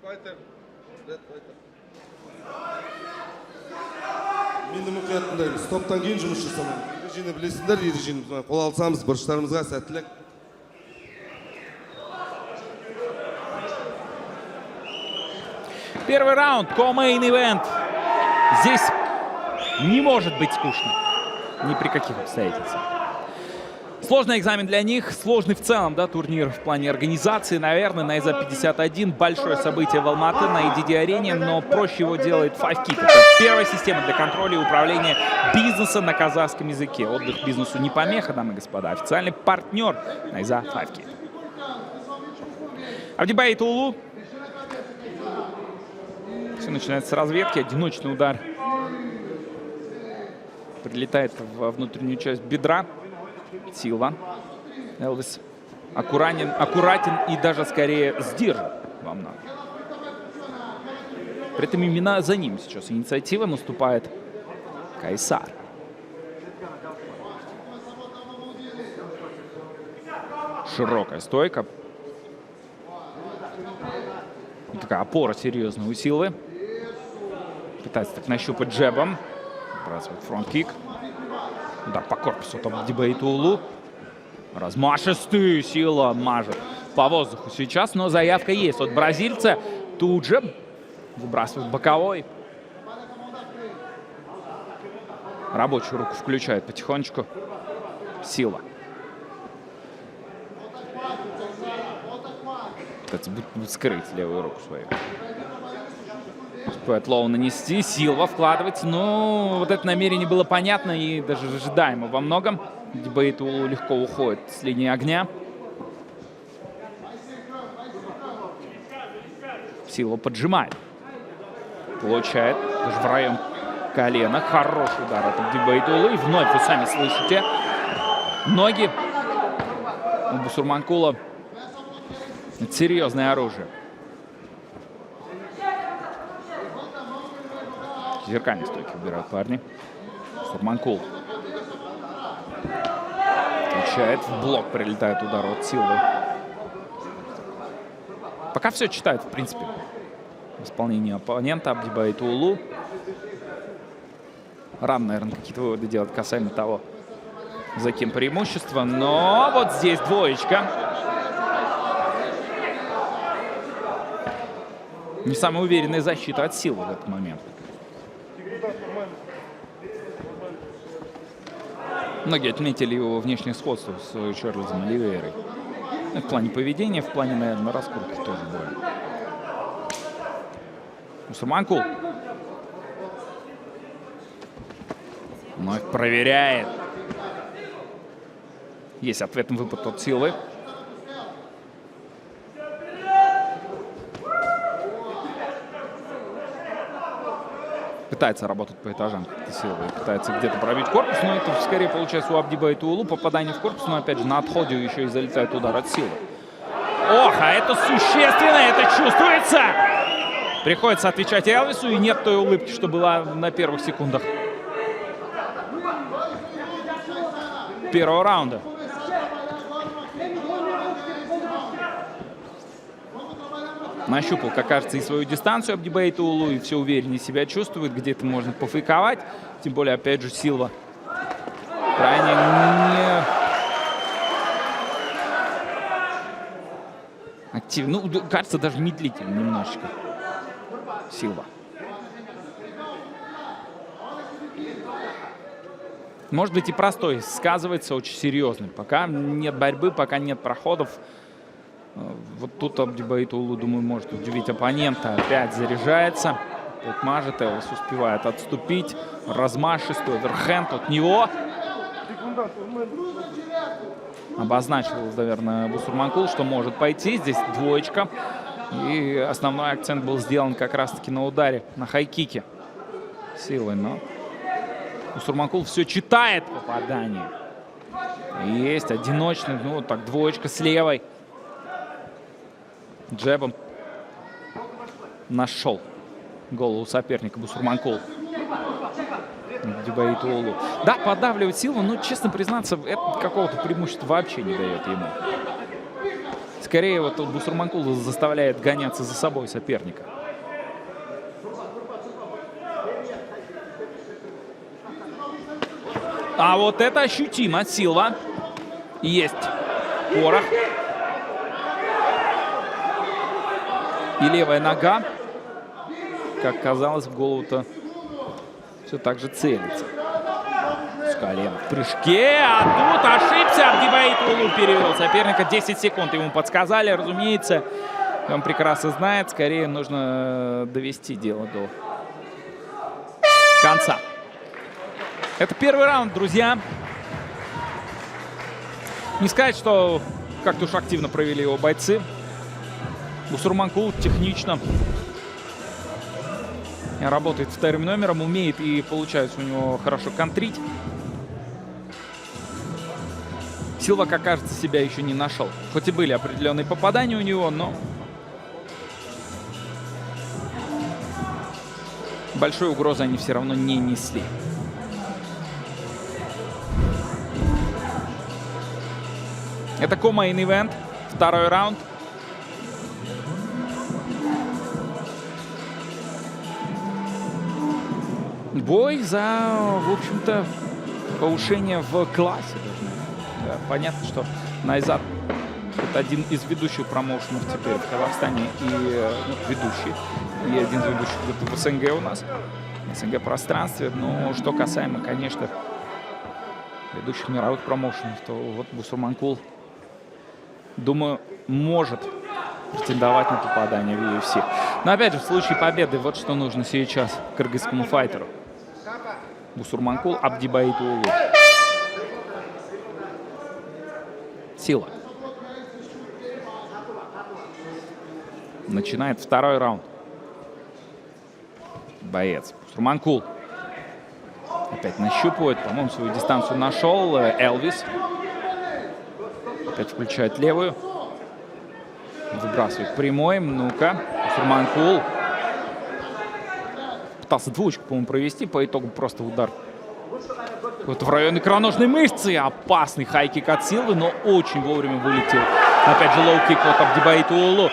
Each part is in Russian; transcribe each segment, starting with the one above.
Мен de мұқияттындаймыз. Топтан кейін жұмыс жасамаймыз. Ережені білесіңдер, ережені қол алсамыз, бұрыштарымызға сәттілік. Первый раунд, ко-мейн-ивент. Здесь не может быть скучно. Ни при каких обстоятельствах. Сложный экзамен для них, сложный в целом, да, турнир в плане организации. Наверное, на IZAP-51 большое событие в Алматы на EDD-арене, но проще его делает Five Kit. Это первая система для контроля и управления бизнеса на казахском языке. Отдых бизнесу не помеха, дамы и господа. Официальный партнер на IZA Five Kit. Авдибай Тулу. Все начинается с разведки. Одиночный удар прилетает во внутреннюю часть бедра. Силва. Элвис аккуратен и даже скорее сдержан во многом. При этом именно за ним сейчас инициатива наступает Кайсар. Широкая стойка. Такая опора серьезная у Силвы. Пытается так нащупать джебом. Бросает фронт-кик. Удар по корпусу от Авдибай Тулу. Размашистый. Сила мажет по воздуху сейчас, но заявка есть от бразильца. Тут же выбрасывает боковой. Рабочую руку включает потихонечку Сила. Кстати, будет скрыть левую руку свою. Успевает лоу нанести. Силва вкладывается. Но вот это намерение было понятно и даже ожидаемо во многом. Авдибай Тулу легко уходит с линии огня. Силва поджимает. Получает даже в район колена. Хороший удар от Авдибай Тулу. И вновь вы сами слышите. Ноги у Бусурманкула. Это серьезное оружие. Зеркальные стойки выбирают парни. Сурманкул. Отвечает. В блок прилетает удар от Силвы. Пока все читают, в принципе. В исполнении оппонента Авдибай Тулу. Рано, наверное, какие-то выводы делать касаемо того, за кем преимущество. Но вот здесь двоечка. Не самая уверенная защита от Силвы в этот момент. Многие отметили его внешнее сходство с Чарльзом Оливейрой. В плане поведения, в плане, наверное, раскрутки тоже более. Бусурманкул вновь проверяет. Есть ответный выпад от Силвы. Пытается работать по этажам Силвы, пытается где-то пробить корпус, но это скорее получается у Авдибай Тулу. Попадание в корпус, но опять же на отходе еще и залетает удар от Силвы. Ох, а это существенно, это чувствуется! Приходится отвечать Элвису, и нет той улыбки, что была на первых секундах первого раунда. Нащупал, как кажется, и свою дистанцию Авдибай Тулу, и все увереннее себя чувствует. Где-то можно пофейковать. Тем более, опять же, Силва крайне не активно. Ну, кажется, даже медлительно немножечко Силва. Может быть, и простой сказывается, очень серьезный. Пока нет борьбы, пока нет проходов. Вот тут Авдибай Тулу, думаю, может удивить оппонента. Опять заряжается. Опять мажет. Элвис успевает отступить. Размашистый оверхенд от него. Обозначил, наверное, Бусурманкул, что может пойти. Здесь двоечка. И основной акцент был сделан как раз-таки на ударе, на хайкике Силвы. Но Бусурманкул все читает попадание. Есть одиночный, ну так, двоечка с левой. Джебом нашел голову соперника Бусурманкул. Авдибай Тулу. Да, подавливает Силву, но, честно признаться, это какого-то преимущества вообще не дает ему. Скорее, вот Бусурманкул заставляет гоняться за собой соперника. А вот это ощутимо. Силва. Есть порох. И левая нога, как казалось, в голову-то все так же целится. С колен в прыжке. А тут ошибся. Абдибаит-Улу перевел соперника. 10 секунд ему подсказали. Разумеется, он прекрасно знает. Скорее нужно довести дело до конца. Это первый раунд, друзья. Не сказать, что как-то уж активно провели его бойцы. Бусурманкул технично работает вторым номером, умеет и получается у него хорошо контрить. Силва, как кажется, себя еще не нашел. Хоть и были определенные попадания у него, но большой угрозы они все равно не несли. Это co-main event, второй раунд. Бой за, в общем-то, повышение в классе. Да, понятно, что Найзат это один из ведущих промоушенов теперь в Казахстане и ведущий. И один из ведущих в СНГ у нас, в СНГ пространстве. Но что касаемо, конечно, ведущих мировых промоушенов, то вот Бусурманкул, думаю, может претендовать на попадание в UFC. Но опять же, в случае победы, вот что нужно сейчас кыргызскому файтеру. Бусурманкул, Абдибаит-Улу. Сила. Начинает второй раунд. Боец. Бусурманкул. Опять нащупывает. По-моему, свою дистанцию нашел. Элвис. Опять включает левую. Выбрасывает прямой. Ну-ка. Бусурманкул. Пытался двоечку, по-моему, провести. По итогу просто удар вот в районе икроножной мышцы. Опасный хайкик от Силвы, но очень вовремя вылетел. Опять же, лоу-кик от Абдибаит-Улу.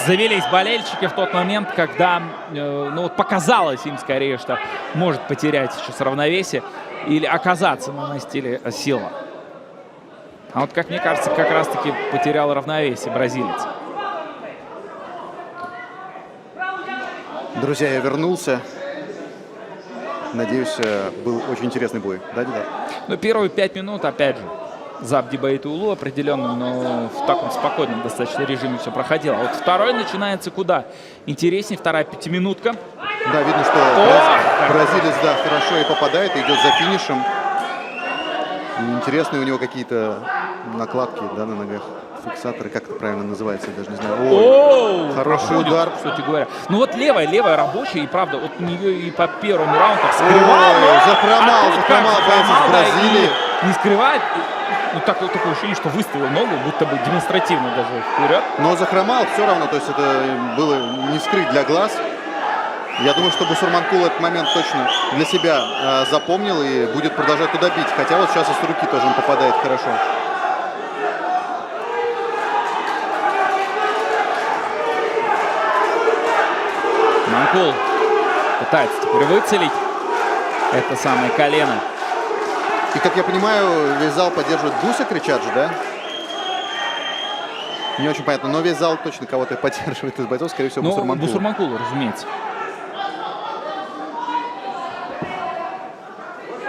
Завелись болельщики в тот момент, когда ну, вот показалось им скорее, что может потерять сейчас равновесие или оказаться на настиле Силва. А вот, как мне кажется, как раз-таки потерял равновесие бразилец. Друзья, я вернулся. Надеюсь, был очень интересный бой. Да, Дидар? Ну, первые 5 минут, опять же, за Абдибаит-Улу определенно, но в таком спокойном достаточно режиме все проходило. А вот второй начинается куда интереснее. Вторая 5-минутка. Да, видно, что бразилец, да, хорошо и попадает, и идет за финишем. И интересные у него какие-то накладки, да, на ногах. Фиксаторы, как это правильно называется, я даже не знаю. Ой, хороший проходит, удар. кстати говоря. Ну вот левая рабочая, и правда, вот у нее и по первому раунду так скрывал. Захромал боец из Бразилии. Не скрывает. Ну, такое ощущение, что выставил ногу, будто бы демонстративно даже вперед. Но захромал все равно, то есть это было не скрыть для глаз. Я думаю, что Бусурманкул этот момент точно для себя запомнил и будет продолжать туда бить. Хотя вот сейчас и с руки тоже он попадает хорошо. Манкул пытается теперь выцелить это самое колено. И, как я понимаю, весь зал поддерживает Буса, кричат же, да? Не очень понятно, но весь зал точно кого-то поддерживает из бойцов, скорее всего, Бусурманкул. Бусурманкул, разумеется.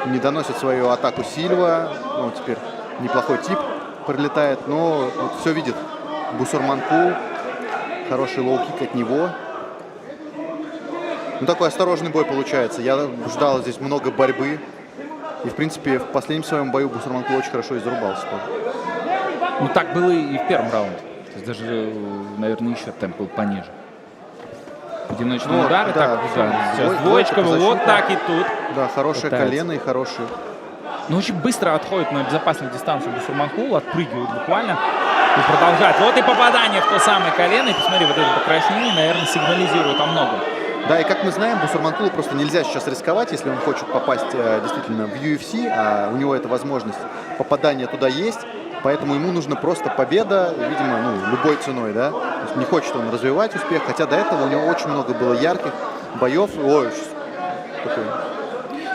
Не доносит свою атаку Сильва. Ну, теперь неплохой тип прилетает, но вот все видит Бусурманкул. Хороший лоу-кик от него. Ну, такой осторожный бой получается. Я ждал здесь много борьбы. И, в принципе, в последнем своем бою Бусурманкул очень хорошо и зарубался тоже. Ну, так было и в первом раунде. То есть даже, наверное, еще темп был пониже. Одиночные удары. Да, так, сейчас двоечка, вот так и тут. Да, хорошее колено и хороший. Ну, очень быстро отходит на безопасную дистанцию Бусурманкул, отпрыгивает буквально и продолжает. Вот и попадание в то самое колено. И посмотри, вот это покраснение, наверное, сигнализирует о многом. Да, и как мы знаем, Бусурманкулу просто нельзя сейчас рисковать, если он хочет попасть действительно в UFC, а у него эта возможность попадания туда есть. Поэтому ему нужна просто победа, видимо, ну, любой ценой, да. То есть не хочет он развивать успех, хотя до этого у него очень много было ярких боев. Ой, такой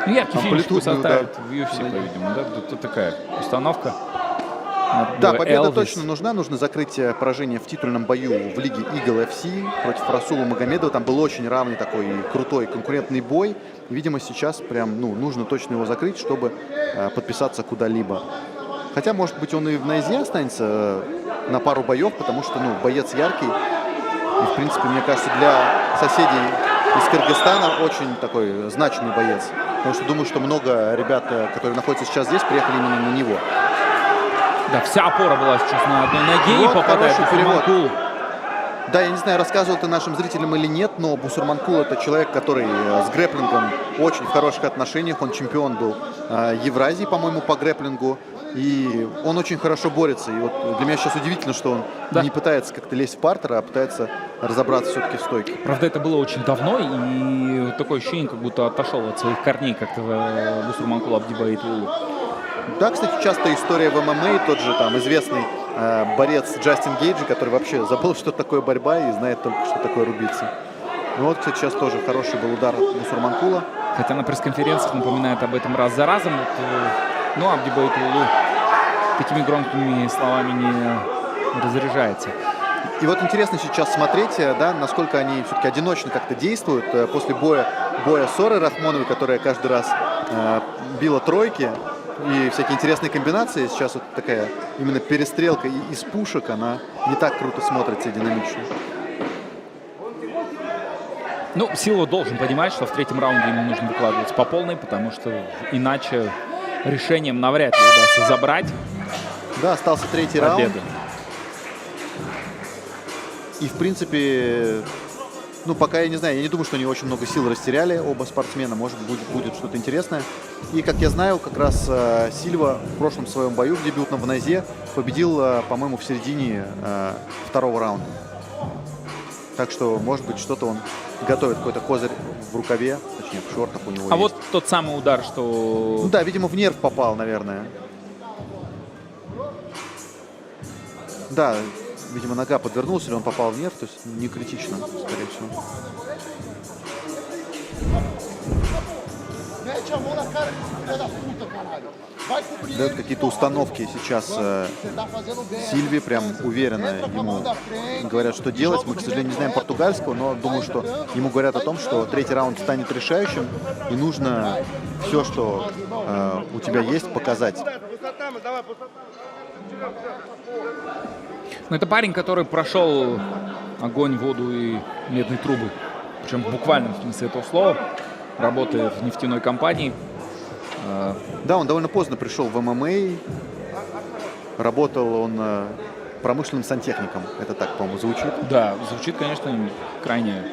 Ну, яркий финиш амплитудный составит удар. в UFC, по-видимому, да? Тут такая установка. Да, победа Элвис. точно нужна. Нужно закрыть поражение в титульном бою в лиге Eagle FC против Расула Магомедова. Там был очень равный такой крутой конкурентный бой. И, видимо, сейчас прям, ну, нужно точно его закрыть, чтобы подписаться куда-либо. Хотя, может быть, он и в Найзе останется на пару боев, потому что, ну, боец яркий. И, в принципе, мне кажется, для соседей из Кыргызстана очень такой значимый боец. Потому что думаю, что много ребят, которые находятся сейчас здесь, приехали именно на него. Да, вся опора была сейчас на одной ноге и Вот попадает хороший в перевод. Бусурманкулу. Да, я не знаю, рассказывал ты нашим зрителям или нет, но Бусурманкул — это человек, который с грэпплингом очень в хороших отношениях. Он чемпион был Евразии, по-моему, по грэпплингу. И он очень хорошо борется. И вот для меня сейчас удивительно, что он Да. не пытается как-то лезть в партер, а пытается разобраться все-таки в стойке. Правда, это было очень давно, и такое ощущение, как будто отошел от своих корней как-то Бусурманкул Абдибаитулу. Да, кстати, часто история в ММА, тот же там известный борец Джастин Гейджи, который вообще забыл, что такое борьба и знает только, что такое рубиться. Ну вот, кстати, сейчас тоже хороший был удар Бусурманкула. Хотя на пресс-конференциях напоминает об этом раз за разом. Вот, ну, Абдибаитулу такими громкими словами не разряжается. И вот интересно сейчас смотреть, да, насколько они все-таки одиночно как-то действуют. После боя Соры Рахмоновой, которая каждый раз била тройки и всякие интересные комбинации. Сейчас вот такая именно перестрелка из пушек, она не так круто смотрится и динамично. Ну, Силва должен понимать, что в третьем раунде ему нужно выкладываться по полной, потому что иначе решением навряд ли удастся забрать Да, остался третий раунд. победу. И, в принципе, ну, пока я не знаю, я не думаю, что они очень много сил растеряли, оба спортсмена. Может, будет что-то интересное. И, как я знаю, как раз Сильва в прошлом своем бою в дебютном в Найзе победил, по-моему, в середине второго раунда. Так что, может быть, что-то он готовит, какой-то козырь в рукаве, точнее, в шортах у него А есть. вот тот самый удар, что... Ну да, видимо, в нерв попал, наверное. Да, видимо, нога подвернулась, или он попал в нерв, то есть не критично, скорее всего. Дают какие-то установки сейчас Сильве, прям уверенно ему говорят, что делать. Мы, к сожалению, не знаем португальского, но думаю, что ему говорят о том, что третий раунд станет решающим, и нужно все, что у тебя есть, показать. Ну, это парень, который прошел огонь, воду и медные трубы. Причем в буквальном смысле этого слова. Работает в нефтяной компании. Да, он довольно поздно пришел в ММА. Работал он промышленным сантехником. Это так, по-моему, звучит. Да, звучит, конечно, крайне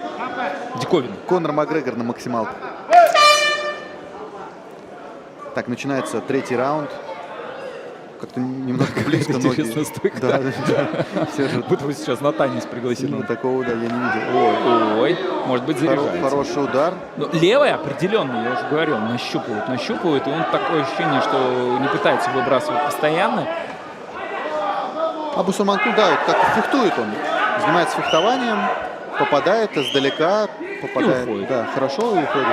диковинно. Конор Макгрегор на максималке. Так, начинается третий раунд. Как-то немножко близко ноги. Интересная стойка. Да, да. Все же Будто бы сейчас на танец пригласили. сильно такого, да, я не видел. Ой, Ой, может быть, заряжается. хороший удар. Но левая определенно, я уже говорил, нащупывает. И он такое ощущение, что не пытается выбрасывать постоянно. А Бусурманкул, да, вот как-то фехтует он. Занимается фехтованием, попадает издалека, попадает. уходит. Да, хорошо и уходит.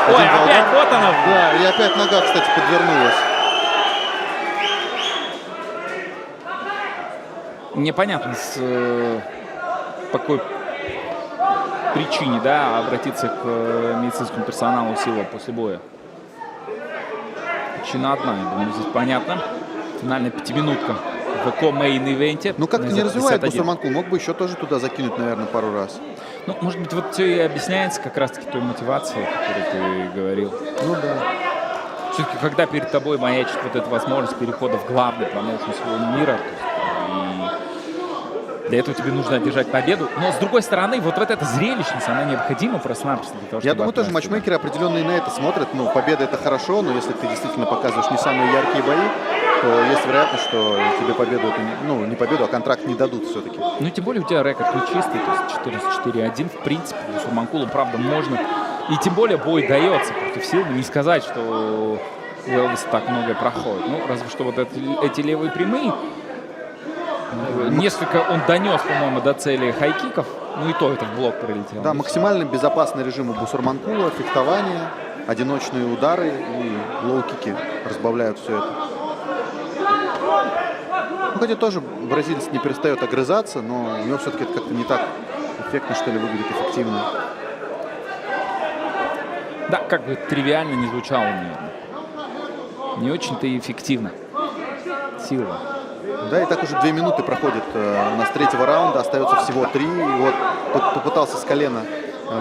Ой, Один-два опять удара. вот она. Да, и опять нога, кстати, подвернулась. Непонятно, по какой причине, да, обратиться к медицинскому персоналу Силва после боя. Причина одна, я думаю, здесь понятно. Финальная пятиминутка в ко-мейн-ивенте. Ну как-то не развивает 51. Бусурманкул. Мог бы еще тоже туда закинуть, наверное, пару раз. Ну, может быть, вот все и объясняется как раз-таки той мотивацией, о которой ты говорил. Ну да. Все-таки, когда перед тобой маячит вот эта возможность перехода в главный промоушен своего мира, и для этого тебе нужно одержать победу. Но, с другой стороны, вот эта зрелищность, она необходима просто-напросто для того, Я чтобы думаю, тоже отправить тебя. матчмейкеры определенно и на это смотрят. Ну, победа — это хорошо, но если ты действительно показываешь не самые яркие бои, то есть вероятность, что тебе победу, ну, не победу, а контракт не дадут все-таки. Ну, тем более у тебя рекорд не чистый, то есть 14-4-1, в принципе, Бусурманкулу, правда, можно. И тем более бой дается против Силвы. Не сказать, что у Элвиса так многое проходит. Ну, разве что вот эти левые прямые. Несколько он донес, по-моему, до цели хайкиков. Ну и то это в блок прилетело. Да, максимально безопасный режим у Бусурманкула, фехтование, одиночные удары и лоу-кики разбавляют все это. Ну, хотя тоже бразилец не перестает огрызаться, но у него все-таки это как-то не так эффектно, что ли, выглядит эффективно. Да, как бы тривиально не звучало, наверное. Не очень-то и эффективно. Сила. Да, и так уже 2 минуты проходит у нас третьего раунда, остается всего 3. И вот попытался с колена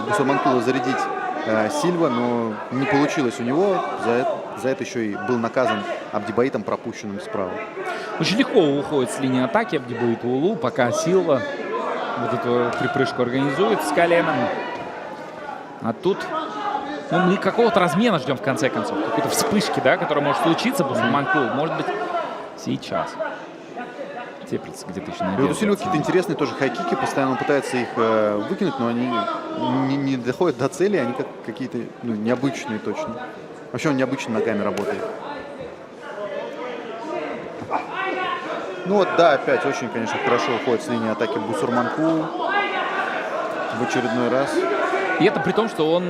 Бусурманкула зарядить Сильва, но не получилось у него. За это еще и был наказан Абдибаитом, пропущенным справа. Очень легко уходит с линии атаки Абдибаит-Улу, пока Силва вот эту припрыжку организует с коленом. А тут ну, мы какого-то размена ждем в конце концов. Какой-то вспышки, да, которая может случиться Бусурманкулу. Может быть, сейчас. Теплится где-то еще и вот у Сильвы какие-то интересные тоже хайкики, постоянно он пытается их выкинуть, но они не доходят до цели, они как какие-то необычные точно. Вообще он необычно ногами работает. Ну вот, да, опять очень, конечно, хорошо уходит с линии атаки Бусурманкул в очередной раз. И это при том, что он,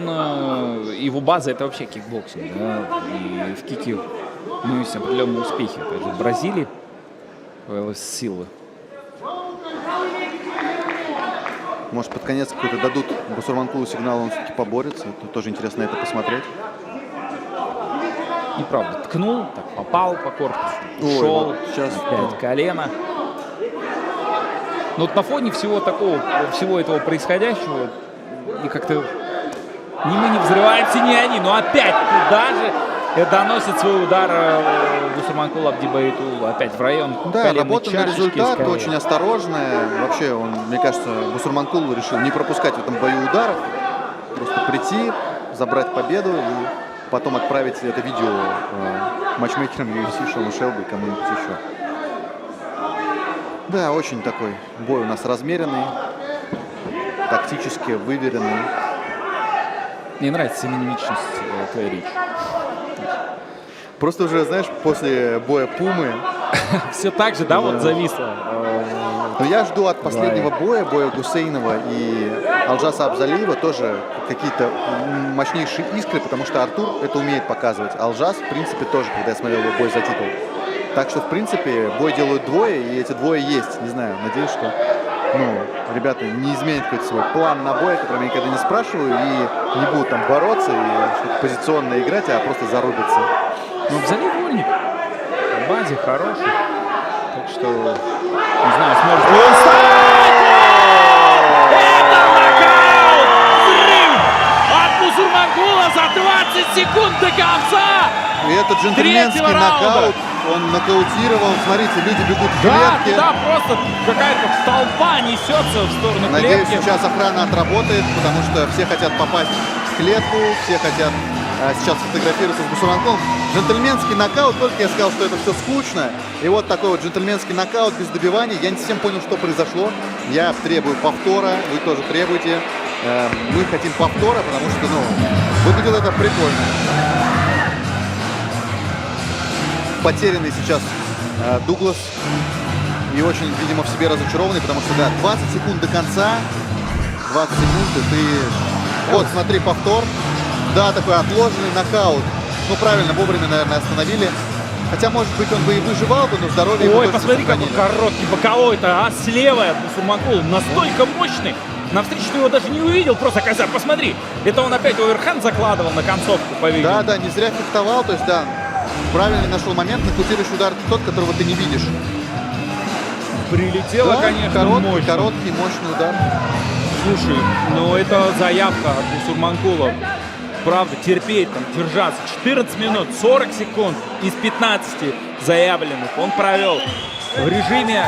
его база это вообще кикбоксинг, да, и в кике ну, есть определенные успехи. Опять же, в Бразилии появилась сила. Может, под конец какой-то дадут Бусурманкулу сигнал, он все-таки поборется. Тут тоже интересно это посмотреть. И правда, ткнул, так попал по корпусу, ушел, вот сейчас опять колено. Но вот на фоне всего такого, всего этого происходящего, и как-то ни мы не взрываемся, ни они, но опять туда же доносит свой удар Бусурманкул Абдибаиту опять в район да, коленной работа на чашечки, результат, скорее. очень осторожная. Вообще, он, мне кажется, Бусурманкул решил не пропускать в этом бою ударов. Просто прийти, забрать победу и потом отправить это видео матчмейкерам UFC, Шону Шелби, кому-нибудь еще. Да, очень такой бой у нас размеренный, тактически выверенный. Мне нравится семинемичность твоей речи. Просто уже, знаешь, после боя Пумы... Все так же, да, вот зависло? Но я жду от последнего боя Гусейнова и Алжаса Абзалиева тоже какие-то мощнейшие искры, потому что Артур это умеет показывать. Алжас, в принципе, тоже, когда я смотрел его бой за титул. Так что, в принципе, бой делают двое, и эти двое есть. Не знаю, надеюсь, что ребята не изменят какой-то свой план на бой, который я никогда не спрашиваю, и не будут там бороться и что-то позиционно играть, а просто зарубятся. Ну, Абзалиев вольник. В базе хороший. Так что, не знаю, сможет ли он встать! Это нокаут! Взрыв от Бусурманкула за 20 секунд до конца! И этот джентльменский Третьего раунда. нокаут, он нокаутировал. Смотрите, люди бегут к клетке. Да, просто какая-то толпа несется в сторону Надеюсь, клетки. сейчас охрана отработает, потому что все хотят попасть в клетку, все хотят сейчас фотографироваться с Бусурманкулом. Джентльменский нокаут, только я сказал, что это все скучно. И вот такой вот джентльменский нокаут без добивания. Я не совсем понял, что произошло. Я требую повтора, вы тоже требуете. Мы хотим повтора, потому что, выглядело это прикольно. Потерянный сейчас Дуглас. И очень, видимо, в себе разочарованный, потому что, да, 20 секунд до конца. 20 секунд, и ты... Вот, смотри, повтор. Да, такой отложенный нокаут. Ну, правильно, вовремя, наверное, остановили. Хотя, может быть, он бы и выживал бы, но здоровье его Ой, точно посмотри, какой сохранили. короткий боковой-то, а слева от Бусурманкула настолько мощный. Навстречу ты его даже не увидел, просто Казар, посмотри. Это он опять оверхенд закладывал на концовку, по-видимому. Да, не зря фехтовал, то есть, да, правильно нашел момент, нокаутирующий удар тот, которого ты не видишь. Прилетело, Да, конечно, мощно. короткий, мощный удар. Слушай, ну это заявка от Бусурманкула. Правда, терпеть, там, держаться. 14 минут, 40 секунд из 15 заявленных он провел в режиме,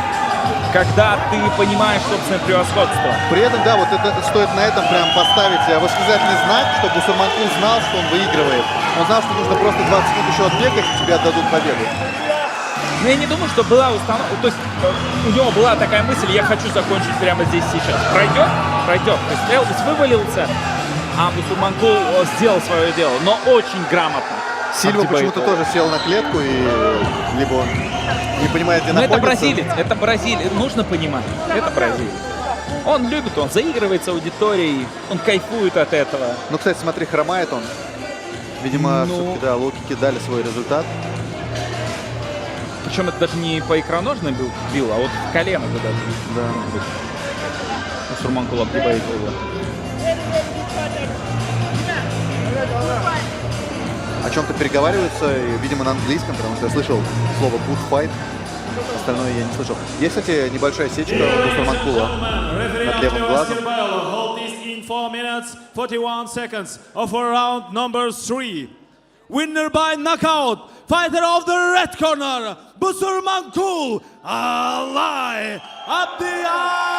когда ты понимаешь собственное превосходство. При этом, да, вот это стоит на этом прям поставить восклицательный знак, чтобы Бусурманкул знал, что он выигрывает. Он знал, что нужно просто 20 секунд еще отбегать, и тебе отдадут победу. Но я не думаю, что была установка, то есть у него была такая мысль, я хочу закончить прямо здесь сейчас. Пройдет? Пройдет. То есть Элвис вывалился, а Бусурманкул сделал свое дело, но очень грамотно. Сильва почему-то тоже сел на клетку, и либо он не понимает, где Но это находится. бразилец, это бразилец. Нужно понимать, это бразилец. Он любит, он заигрывает с аудиторией, он кайфует от этого. Ну, кстати, смотри, хромает он. Видимо, Ну. все-таки, да, лоу-кики дали свой результат. Причем это даже не по икроножной бил, а вот в колено туда. Да. Сурманкул обгибает его. О чем-то переговариваются, и, видимо, на английском, потому что я слышал слово good fight. Остальное я не слышал. Есть, кстати, небольшая сечка у Сурманкула над левым глазом. Hold this in 4 minutes 41 seconds of round number 3. Winner by knockout, fighter of the red corner, Busurmankul Ali Abdial.